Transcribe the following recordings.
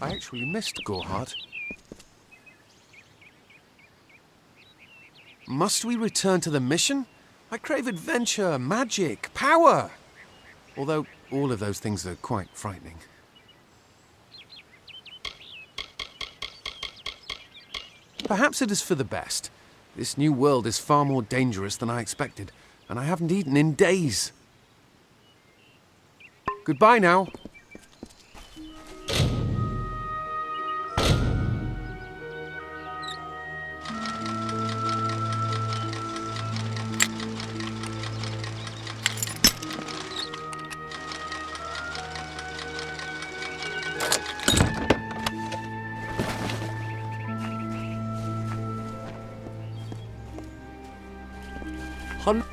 I actually missed Gorhart. Must we return to the mission? I crave adventure, magic, power. Although all of those things are quite frightening. Perhaps it is for the best. This new world is far more dangerous than I expected, and I haven't eaten in days. Goodbye now.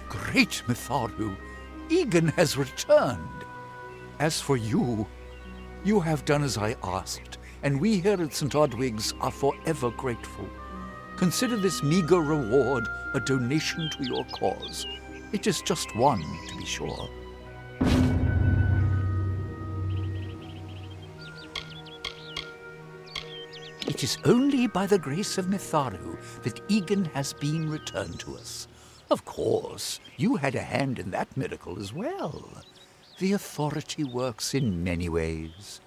Great Mitharu, Egan has returned. As for you, you have done as I asked, and we here at St. Odwig's are forever grateful. Consider this meager reward a donation to your cause. It is just one, to be sure. It is only by the grace of Mitharu that Egan has been returned to us. Of course, you had a hand in that miracle as well. The authority works in many ways.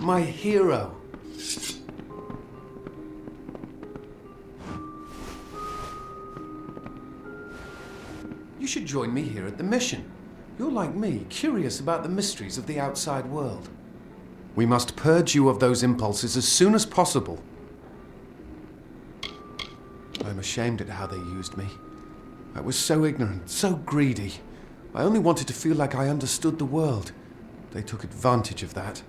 My hero. You should join me here at the mission. You're like me, curious about the mysteries of the outside world. We must purge you of those impulses as soon as possible. I'm ashamed at how they used me. I was so ignorant, so greedy. I only wanted to feel like I understood the world. They took advantage of that.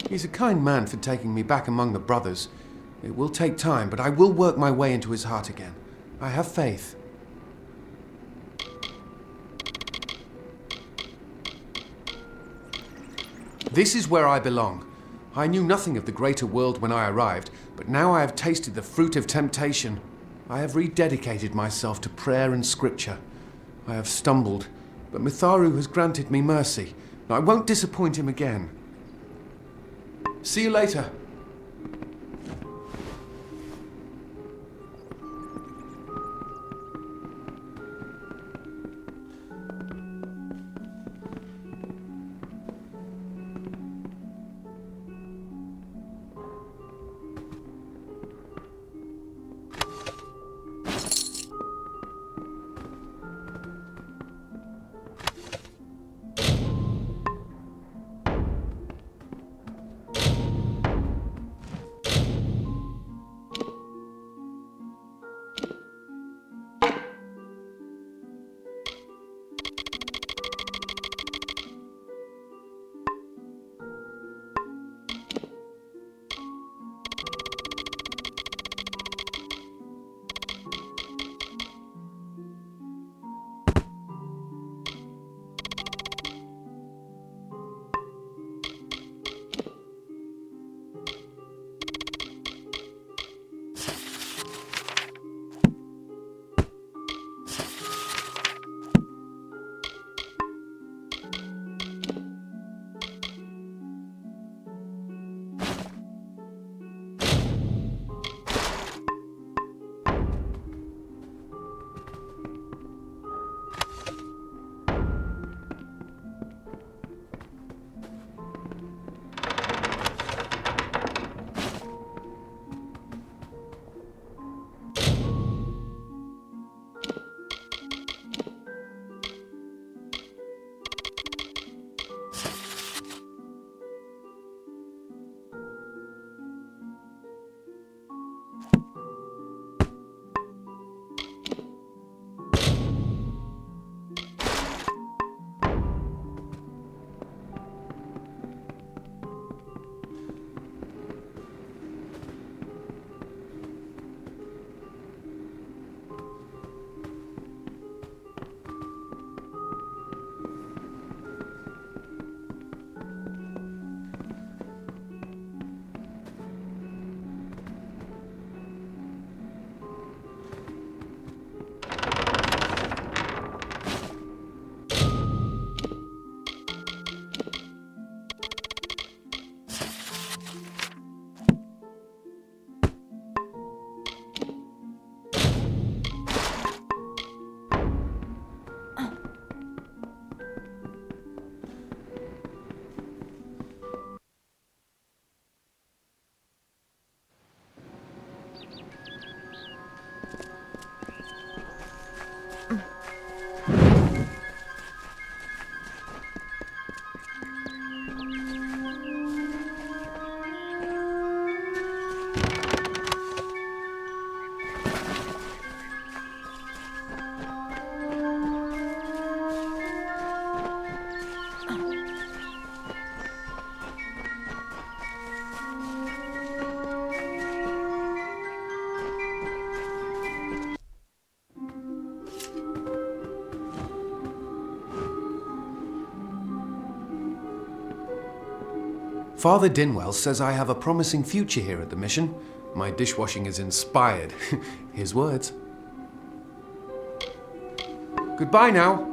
He's a kind man for taking me back among the brothers. It will take time, but I will work my way into his heart again. I have faith. This is where I belong. I knew nothing of the greater world when I arrived, but now I have tasted the fruit of temptation. I have rededicated myself to prayer and scripture. I have stumbled, but Mitharu has granted me mercy. I won't disappoint him again. See you later. Father Dinwell says I have a promising future here at the mission. My dishwashing is inspired. His words. Goodbye now.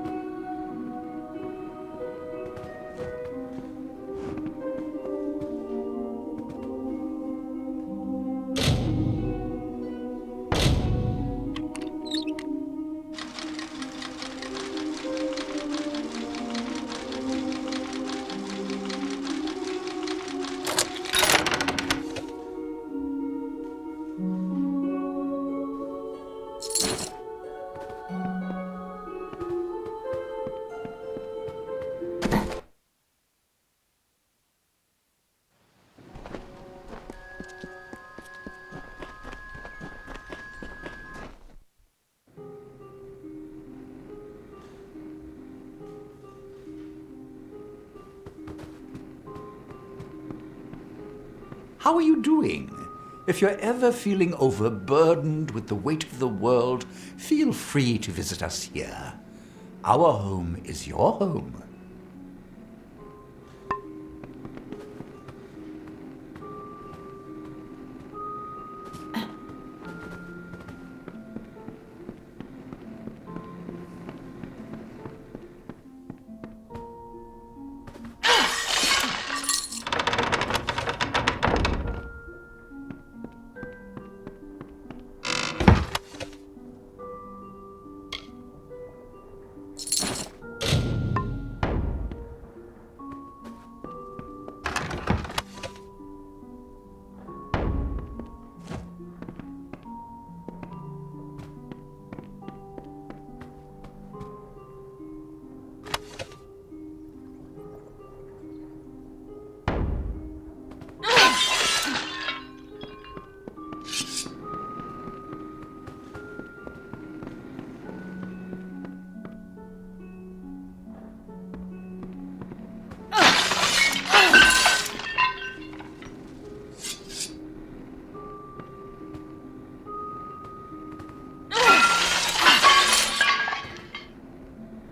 How are you doing? If you're ever feeling overburdened with the weight of the world, feel free to visit us here. Our home is your home.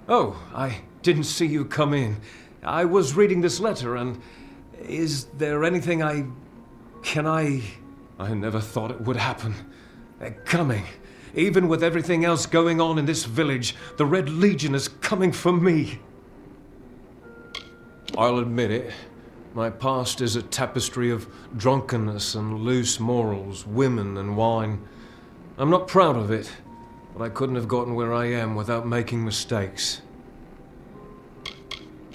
Oh, I didn't see you come in. I was reading this letter and... Is there anything I never thought it would happen. They're coming. Even with everything else going on in this village, the Red Legion is coming for me. I'll admit it. My past is a tapestry of drunkenness and loose morals, women and wine. I'm not proud of it, but I couldn't have gotten where I am without making mistakes.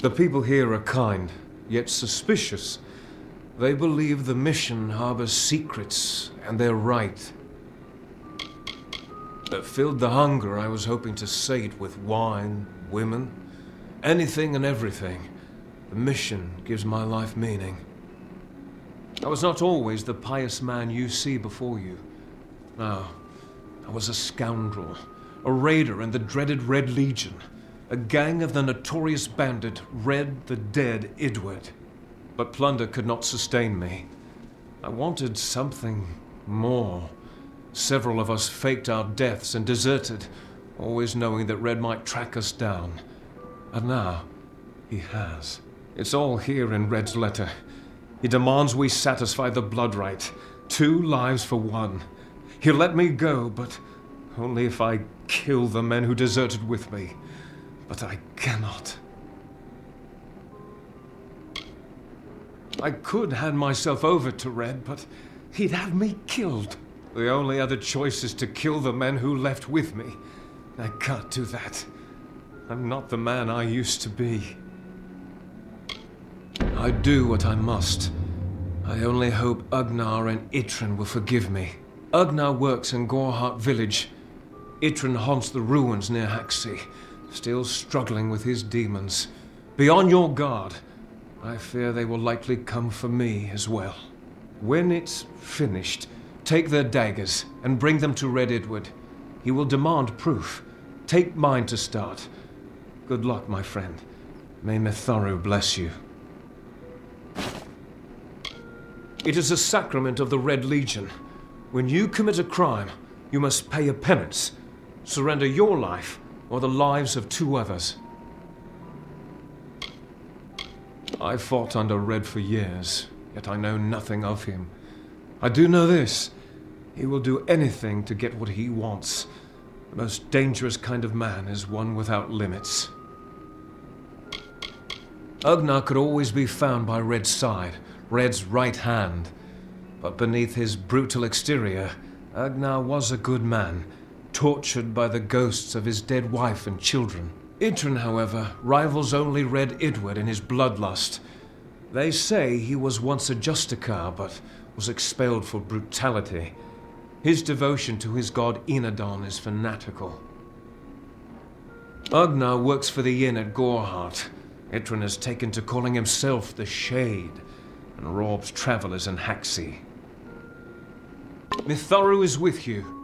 The people here are kind, yet suspicious. They believe the mission harbors secrets, and they're right. That filled the hunger I was hoping to sate with wine, women, anything and everything. The mission gives my life meaning. I was not always the pious man you see before you. No, I was a scoundrel, a raider in the dreaded Red Legion, a gang of the notorious bandit Red the Dead Edward. But plunder could not sustain me. I wanted something more. Several of us faked our deaths and deserted, always knowing that Red might track us down. And now, he has. It's all here in Red's letter. He demands we satisfy the blood rite. 2 lives for 1. He'll let me go, but only if I kill the men who deserted with me. But I cannot. I could hand myself over to Red, but he'd have me killed. The only other choice is to kill the men who left with me. I can't do that. I'm not the man I used to be. I do what I must. I only hope Ugnar and Itrin will forgive me. Ugnar works in Gorhart village. Itrin haunts the ruins near Haxi, still struggling with his demons. Be on your guard. I fear they will likely come for me as well. When it's finished, take their daggers and bring them to Red Edward. He will demand proof. Take mine to start. Good luck, my friend. May Mitharu bless you. It is a sacrament of the Red Legion. When you commit a crime, you must pay a penance. Surrender your life or the lives of 2 others. I fought under Red for years, yet I know nothing of him. I do know this. He will do anything to get what he wants. The most dangerous kind of man is one without limits. Ugnar could always be found by Red's side, Red's right hand. But beneath his brutal exterior, Ugnar was a good man, tortured by the ghosts of his dead wife and children. Idrun, however, rivals only Red Idward in his bloodlust. They say he was once a Justicar, but was expelled for brutality. His devotion to his god Enadon is fanatical. Ugnar works for the inn at Gorehart. Idrun has taken to calling himself the Shade, and robs travelers in Haxi. Mitharu is with you.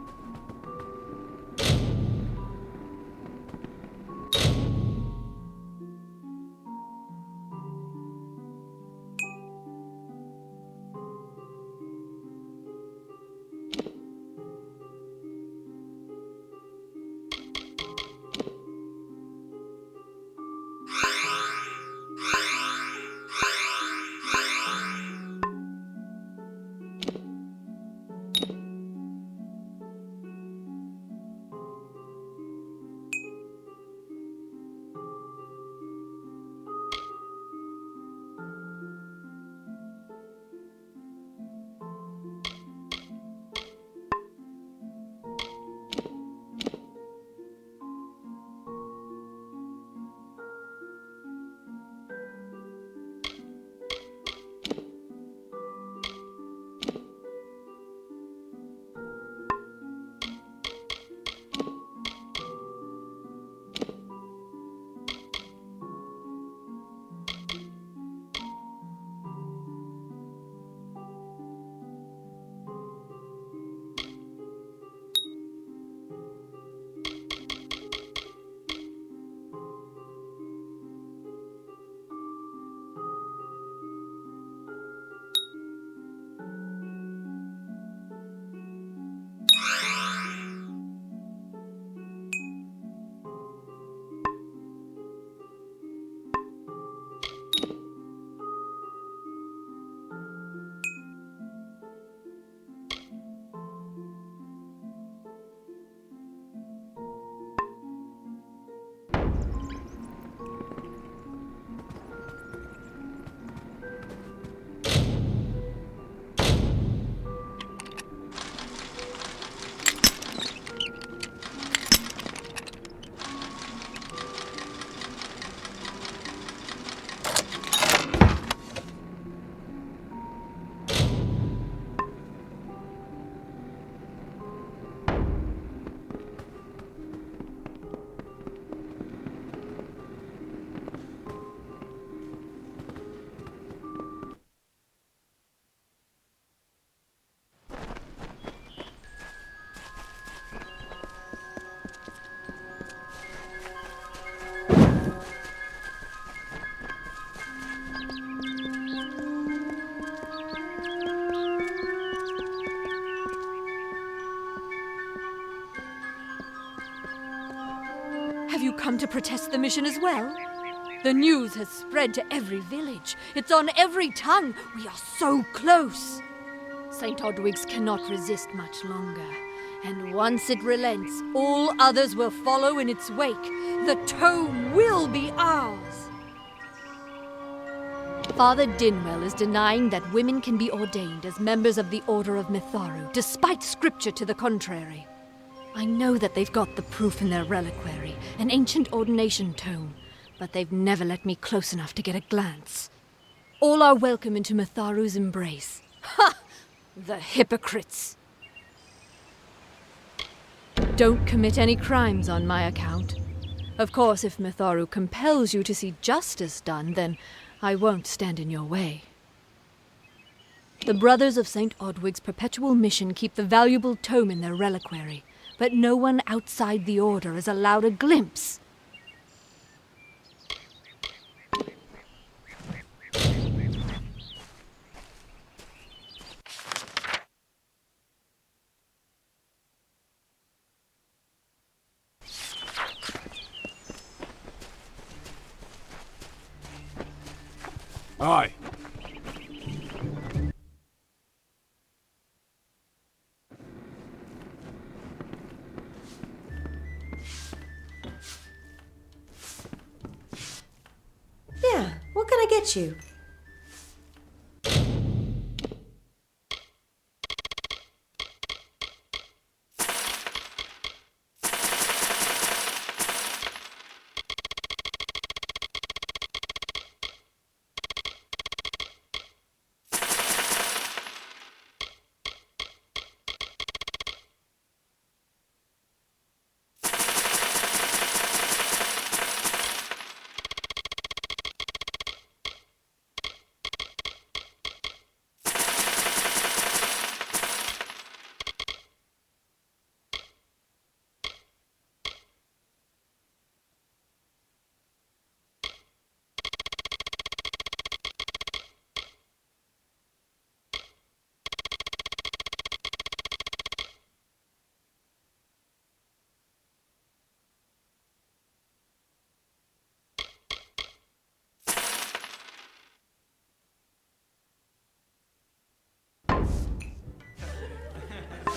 Have you come to protest the mission as well? The news has spread to every village. It's on every tongue. We are so close. St. Odwig's cannot resist much longer. And once it relents, all others will follow in its wake. The tome will be ours. Father Dinwell is denying that women can be ordained as members of the Order of Mitharu, despite scripture to the contrary. I know that they've got the proof in their reliquary, an ancient ordination tome, but they've never let me close enough to get a glance. All are welcome into Mitharu's embrace. Ha! The hypocrites! Don't commit any crimes on my account. Of course, if Mitharu compels you to see justice done, then I won't stand in your way. The Brothers of St. Odwig's perpetual mission keep the valuable tome in their reliquary, but no one outside the Order is allowed a glimpse. Aye. Yeah, what can I get you?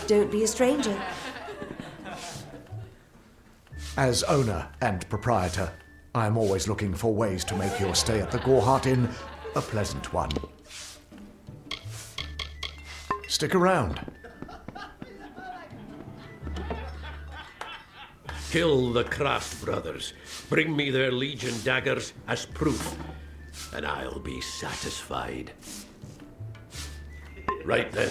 Don't be a stranger. As owner and proprietor, I am always looking for ways to make your stay at the Gorehart Inn a pleasant one. Stick around. Kill the Craft brothers. Bring me their Legion daggers as proof, and I'll be satisfied. Right then.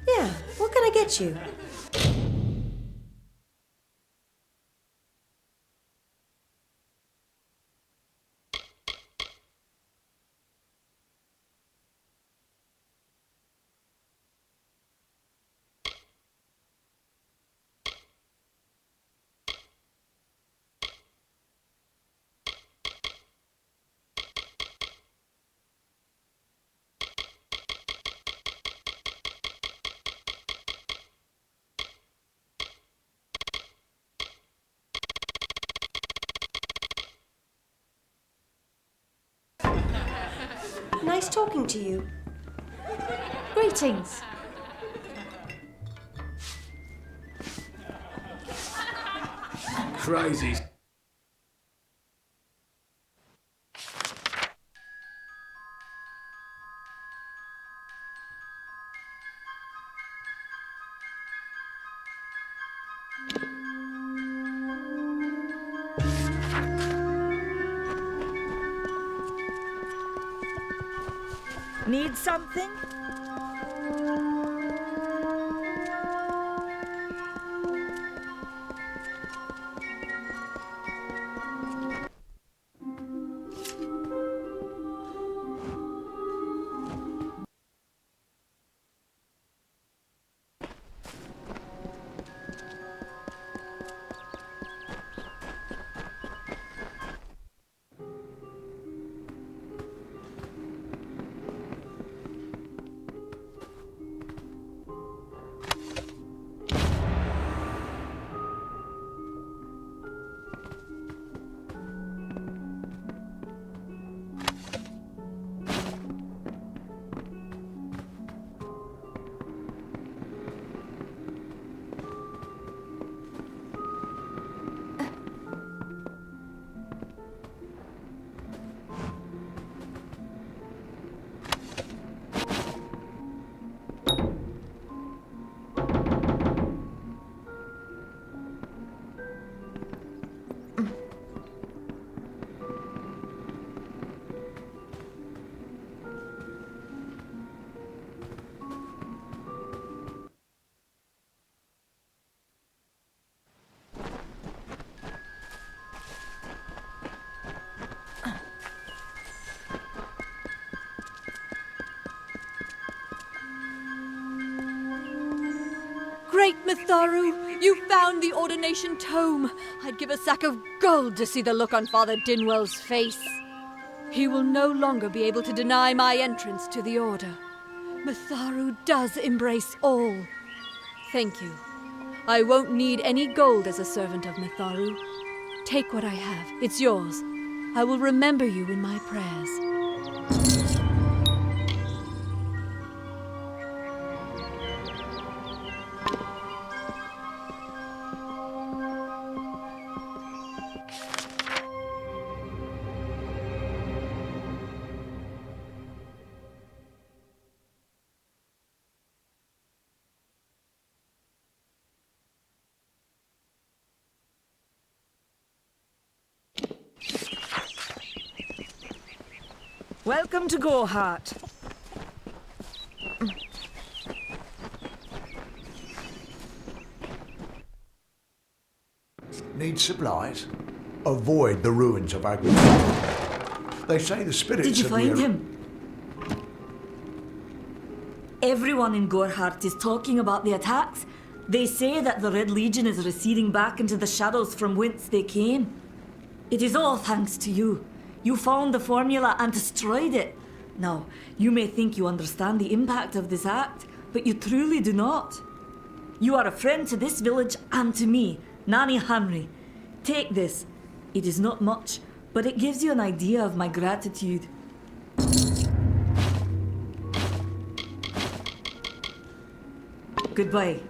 Yeah, what can I get you? Nice talking to you. Greetings. Crazy. Need something? Great Mitharu, you found the ordination tome. I'd give a sack of gold to see the look on Father Dinwell's face. He will no longer be able to deny my entrance to the Order. Mitharu does embrace all. Thank you. I won't need any gold as a servant of Mitharu. Take what I have. It's yours. I will remember you in my prayers. Welcome to Goreheart. Need supplies? Avoid the ruins of Agni. They say the spirits Did you of the find him? Everyone in Goreheart is talking about the attacks. They say that the Red Legion is receding back into the shadows from whence they came. It is all thanks to you. You found the formula and destroyed it. Now, you may think you understand the impact of this act, but you truly do not. You are a friend to this village and to me, Nani Henry. Take this. It is not much, but it gives you an idea of my gratitude. Goodbye.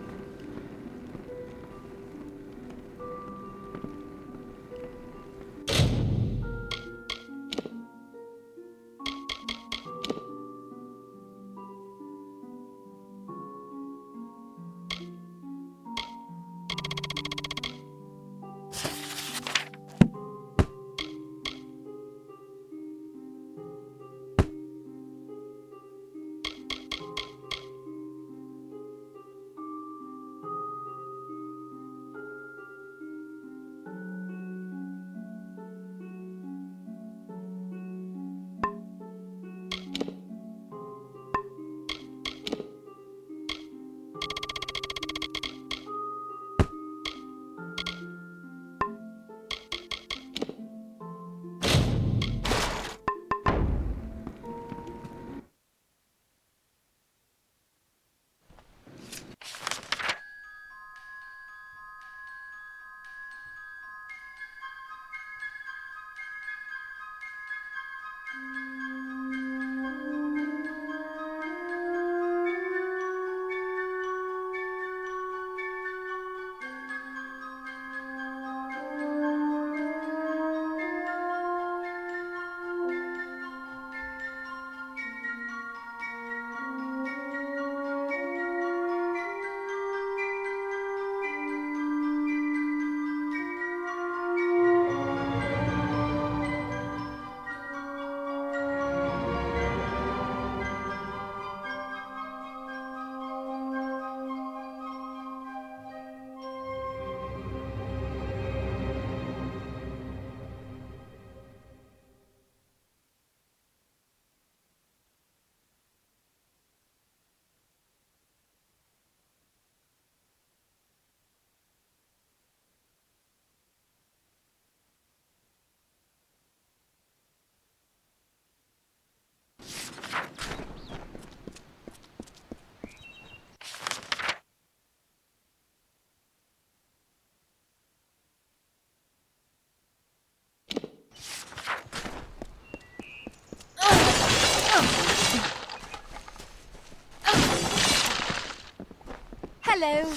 Hello.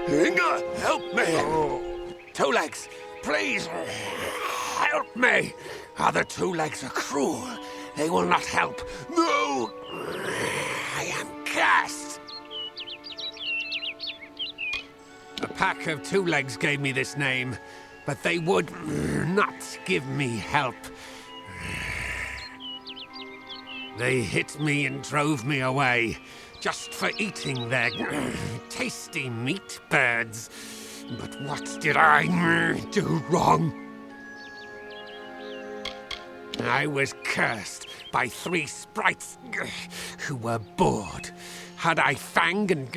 Inga, help me! Two Legs, please, help me! Other Two Legs are cruel. They will not help. No! I am cursed! A pack of Two Legs gave me this name, but they would not give me help. They hit me and drove me away, just for eating their tasty meat birds. But what did I do wrong? I was cursed by 3 sprites who were bored. Had I fang and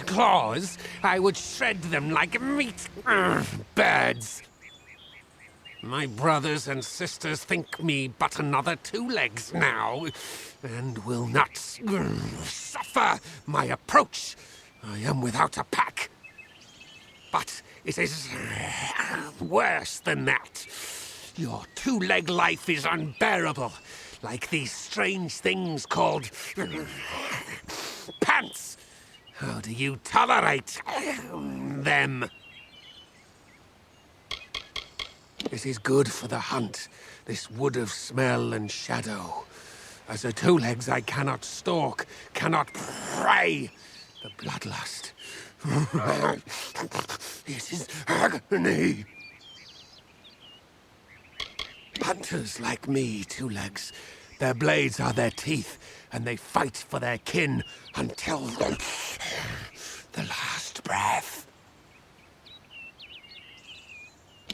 claws, I would shred them like meat birds. My brothers and sisters think me but another Two Legs now, and will not suffer my approach. I am without a pack. But it is worse than that. Your two-leg life is unbearable, like these strange things called pants. How do you tolerate them? It is good for the hunt, this wood of smell and shadow. As a Two Legs, I cannot stalk, cannot prey. The bloodlust. It is agony. Hunters like me, Two Legs, their blades are their teeth, and they fight for their kin until the last breath.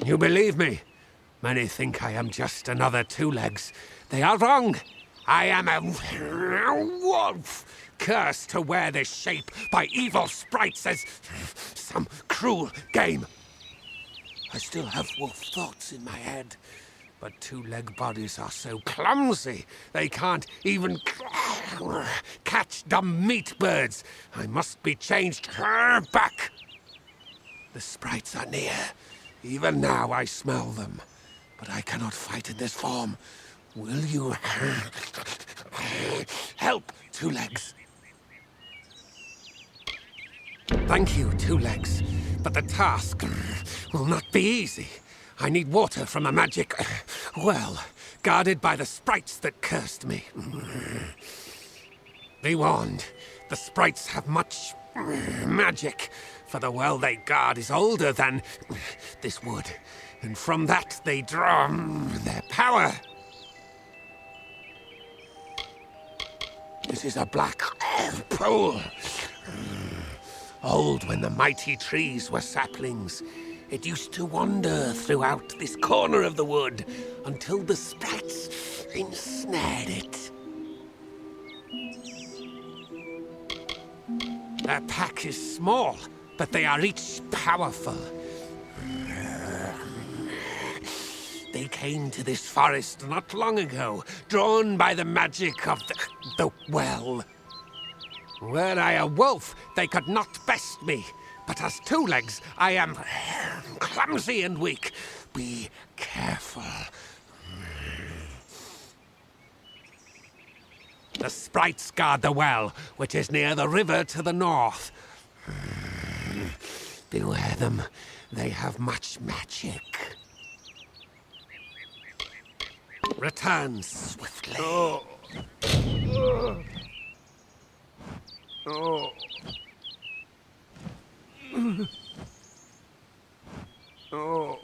You believe me? Many think I am just another Two Legs. They are wrong. I am a wolf, cursed to wear this shape by evil sprites as some cruel game. I still have wolf thoughts in my head, but Two-Leg bodies are so clumsy, they can't even catch dumb meat birds. I must be changed back. The sprites are near. Even now I smell them, but I cannot fight in this form. Will you help, Two Legs? Thank you, Two Legs, but the task will not be easy. I need water from a magic well, guarded by the sprites that cursed me. Be warned, the sprites have much magic, for the well they guard is older than this wood, and from that they draw their power. This is a black pool, old when the mighty trees were saplings. It used to wander throughout this corner of the wood until the sprites ensnared it. Their pack is small, but they are each powerful. They came to this forest not long ago, drawn by the magic of the well. Were I a wolf, they could not best me. But as Two Legs, I am clumsy and weak. Be careful. The sprites guard the well, which is near the river to the north. Beware them. They have much magic. Return swiftly. Oh. Oh. Oh.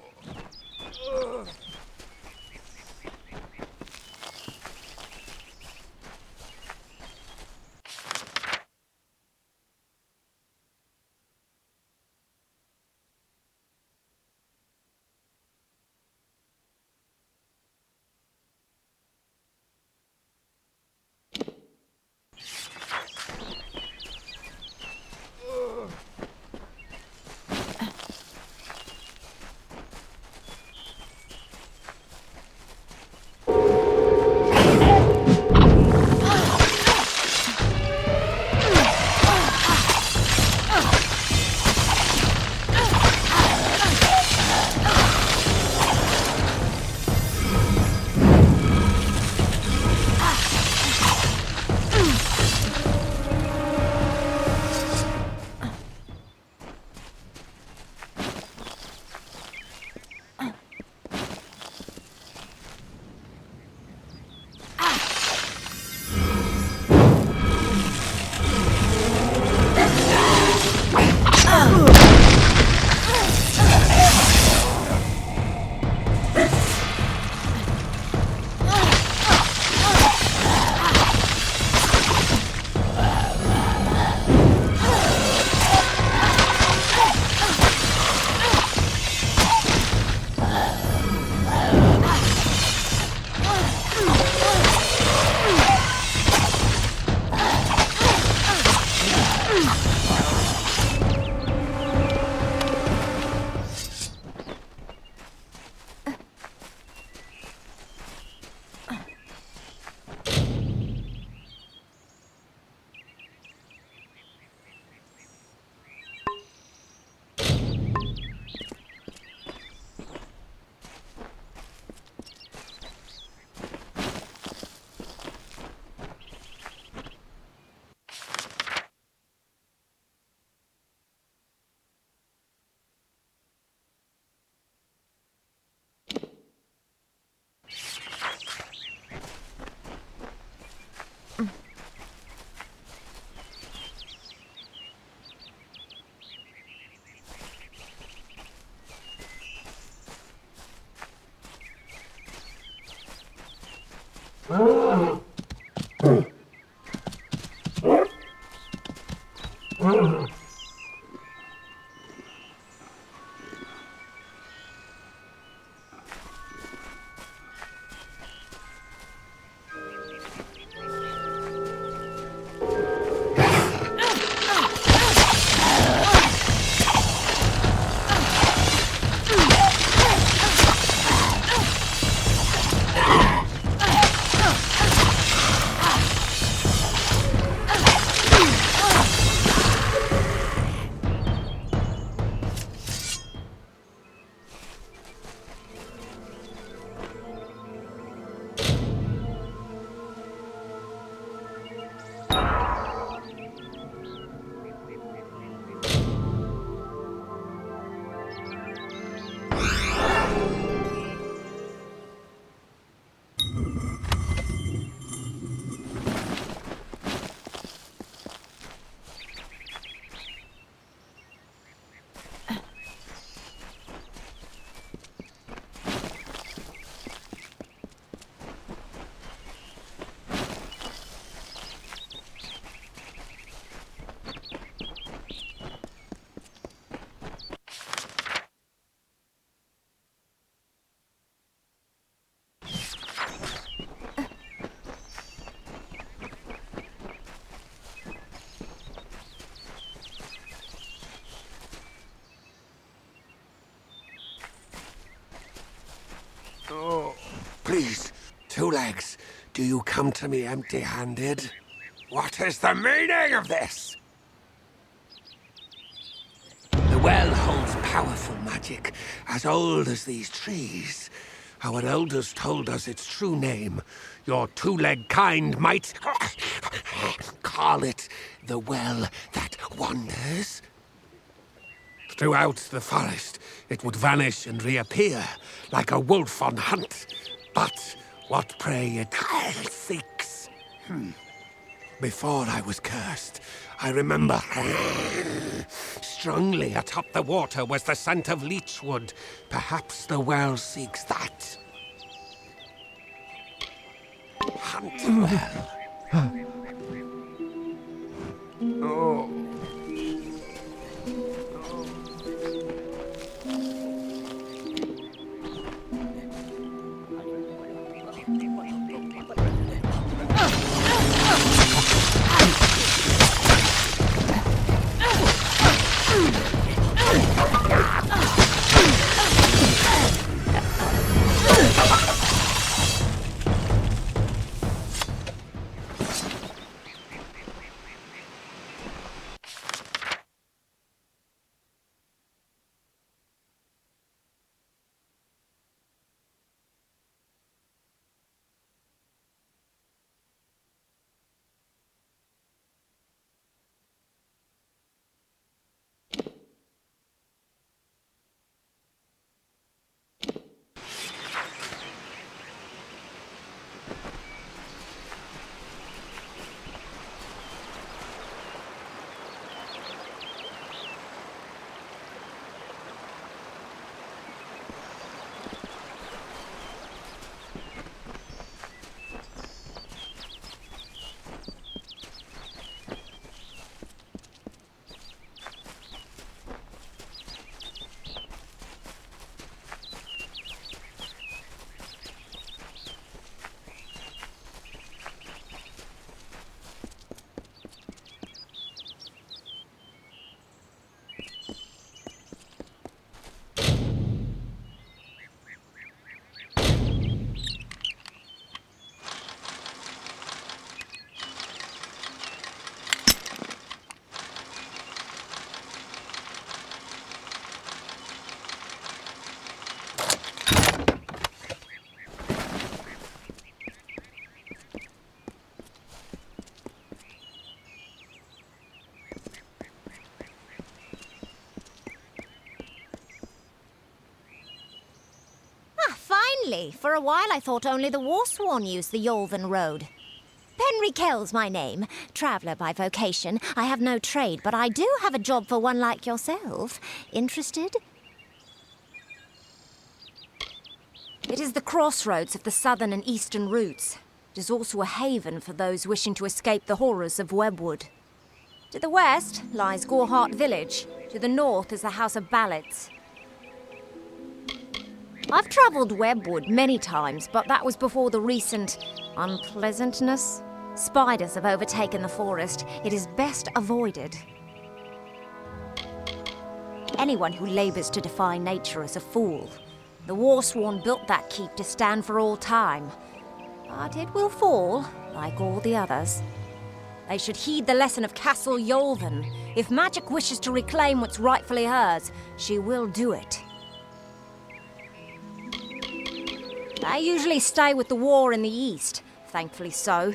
Oh, please, Two Legs, do you come to me empty-handed? What is the meaning of this? The well holds powerful magic, as old as these trees. Our elders told us its true name. Your two-leg kind might call it the well that wanders. Throughout the forest, it would vanish and reappear, like a wolf on hunt. But what prey it seeks. Before I was cursed, I remember strongly atop the water was the scent of leechwood. Perhaps the well seeks that. Hunt well. Oh. Really? For a while I thought only the Warsworn used the Yolven Road. Henry Kell's my name. Traveller by vocation. I have no trade, but I do have a job for one like yourself. Interested? It is the crossroads of the southern and eastern routes. It is also a haven for those wishing to escape the horrors of Webwood. To the west lies Gorhart Village. To the north is the House of Ballads. I've travelled Webwood many times, but that was before the recent unpleasantness. Spiders have overtaken the forest. It is best avoided. Anyone who labours to defy nature is a fool. The Warsworn built that keep to stand for all time. But it will fall, like all the others. They should heed the lesson of Castle Yolven. If magic wishes to reclaim what's rightfully hers, she will do it. I usually stay with the war in the east, thankfully so.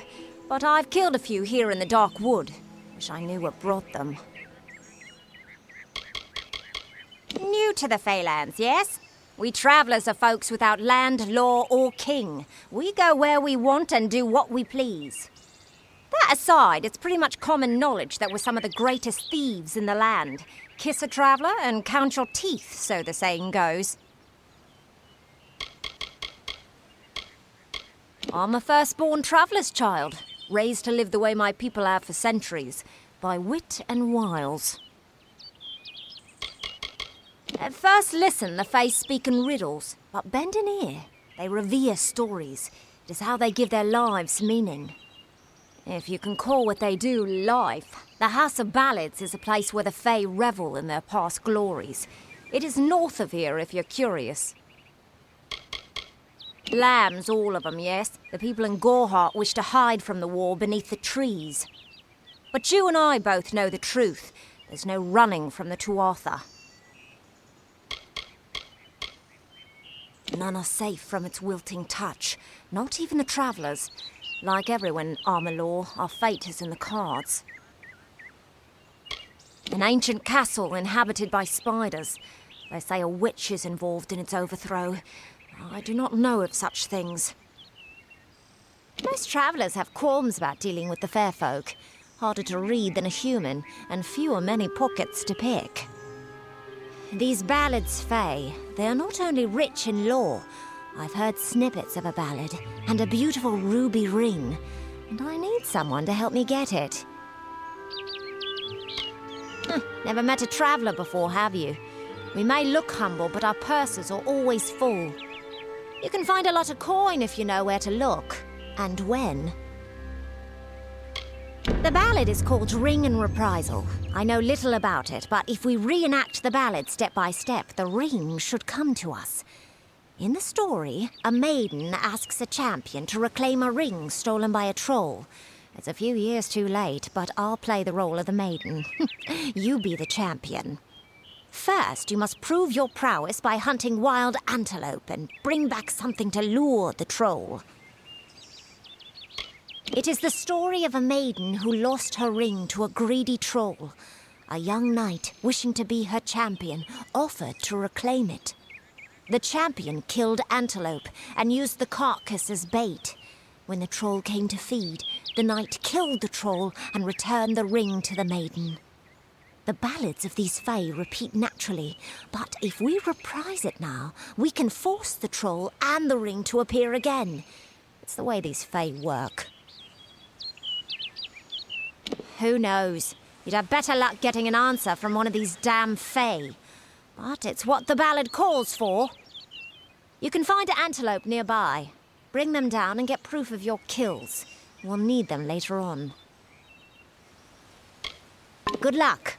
But I've killed a few here in the Dark Wood. Wish I knew what brought them. New to the Feylands, yes? We travellers are folks without land, law, or king. We go where we want and do what we please. That aside, it's pretty much common knowledge that we're some of the greatest thieves in the land. Kiss a traveller and count your teeth, so the saying goes. I'm a firstborn traveller's child, raised to live the way my people have for centuries, by wit and wiles. At first listen, the Fae speak in riddles, but bend an ear. They revere stories. It is how they give their lives meaning. If you can call what they do life, the House of Ballads is a place where the Fae revel in their past glories. It is north of here if you're curious. Lambs, all of them, yes. The people in Gorhart wish to hide from the war beneath the trees. But you and I both know the truth. There's no running from the Tuatha. None are safe from its wilting touch, not even the travellers. Like everyone in Amalur, our fate is in the cards. An ancient castle inhabited by spiders. They say a witch is involved in its overthrow. I do not know of such things. Most travellers have qualms about dealing with the fair folk. Harder to read than a human, and fewer many pockets to pick. These ballads, Fae, they are not only rich in lore. I've heard snippets of a ballad, and a beautiful ruby ring, and I need someone to help me get it. Never met a traveller before, have you? We may look humble, but our purses are always full. You can find a lot of coin if you know where to look, and when. The ballad is called Ring and Reprisal. I know little about it, but if we reenact the ballad step by step, the ring should come to us. In the story, a maiden asks a champion to reclaim a ring stolen by a troll. It's a few years too late, but I'll play the role of the maiden. You be the champion. First, you must prove your prowess by hunting wild antelope and bring back something to lure the troll. It is the story of a maiden who lost her ring to a greedy troll. A young knight, wishing to be her champion, offered to reclaim it. The champion killed antelope and used the carcass as bait. When the troll came to feed, the knight killed the troll and returned the ring to the maiden. The ballads of these Fae repeat naturally, but if we reprise it now, we can force the troll and the ring to appear again. It's the way these Fae work. Who knows? You'd have better luck getting an answer from one of these damn Fae. But it's what the ballad calls for. You can find an antelope nearby. Bring them down and get proof of your kills. We'll need them later on. Good luck.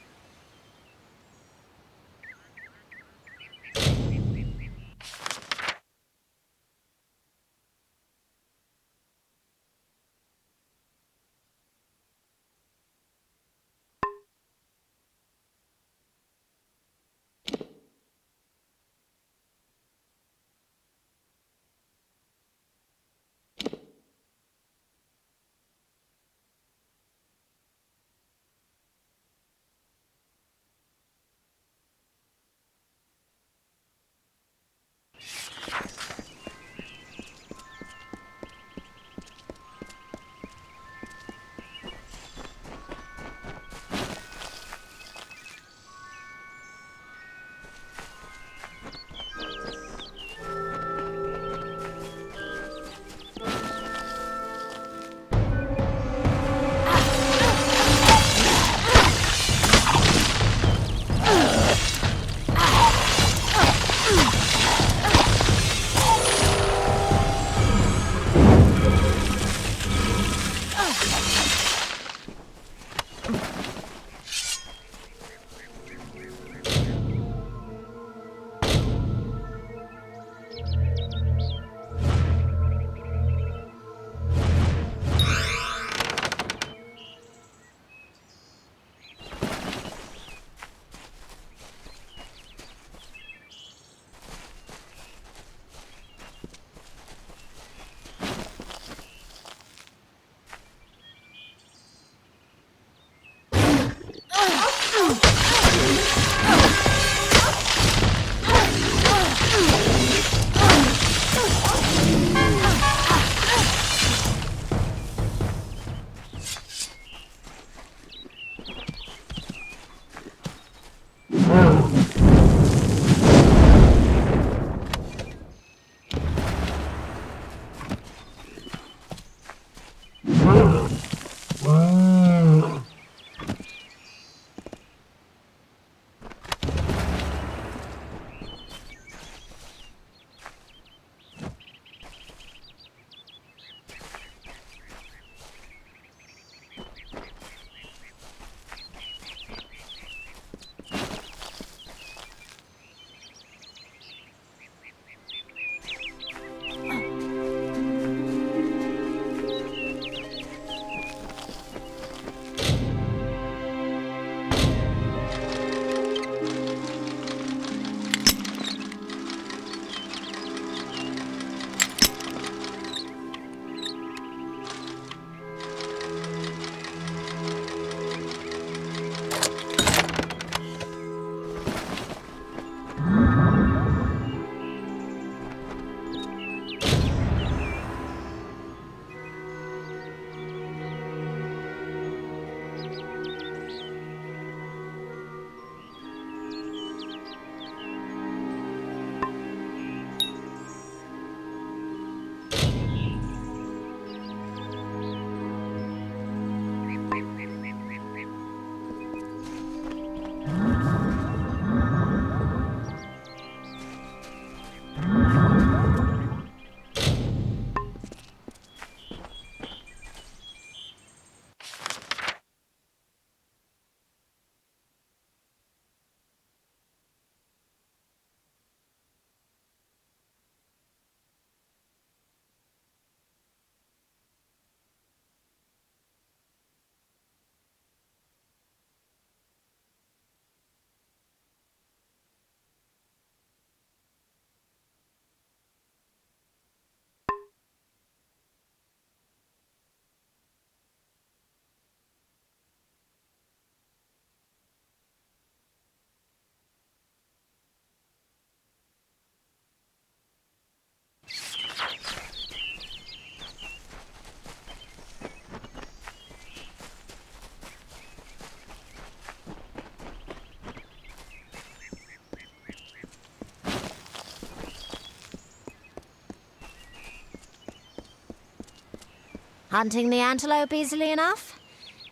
Hunting the antelope easily enough?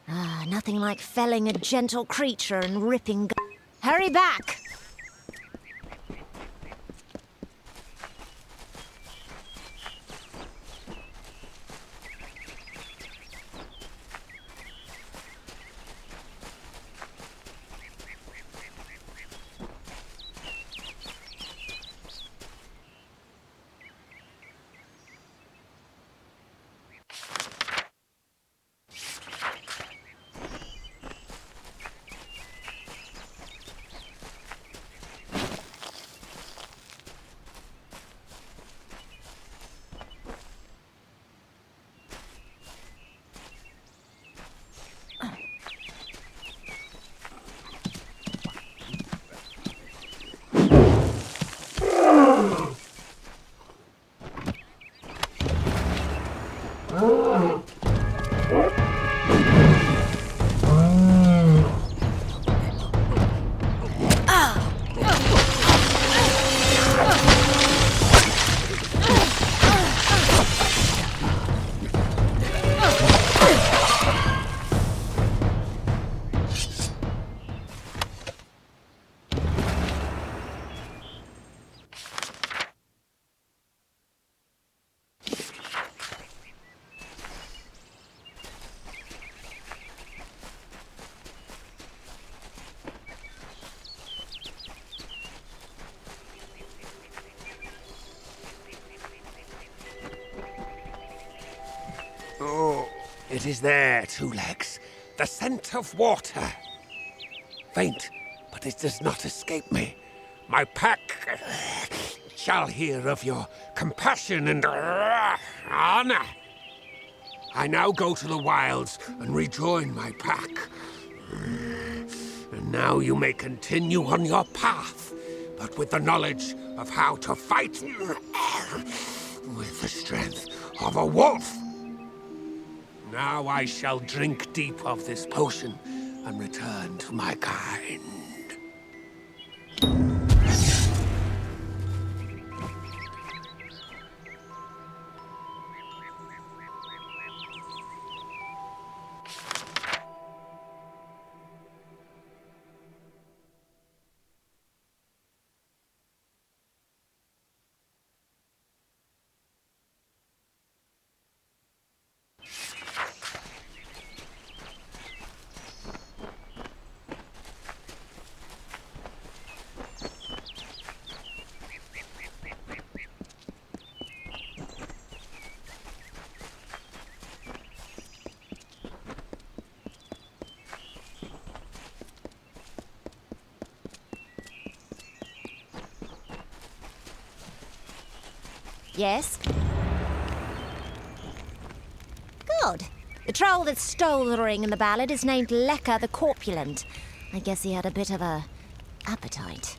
Ah, nothing like felling a gentle creature and ripping... Hurry back! Oh, it is there, Two Legs. The scent of water. Faint, but it does not escape me. My pack shall hear of your compassion and honor. I now go to the wilds and rejoin my pack. And now you may continue on your path, but with the knowledge of how to fight with the strength of a wolf. Now I shall drink deep of this potion and return to my kind. Yes? Good. The troll that stole the ring in the ballad is named Lecker the Corpulent. I guess he had a bit of a appetite.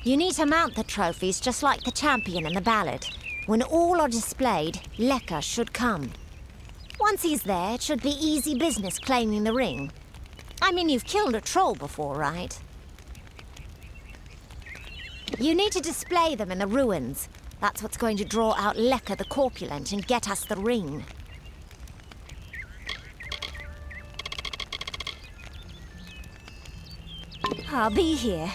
You need to mount the trophies just like the champion in the ballad. When all are displayed, Lecker should come. Once he's there, it should be easy business claiming the ring. I mean, you've killed a troll before, right? You need to display them in the ruins. That's what's going to draw out Lecker the Corpulent and get us the ring. I'll be here.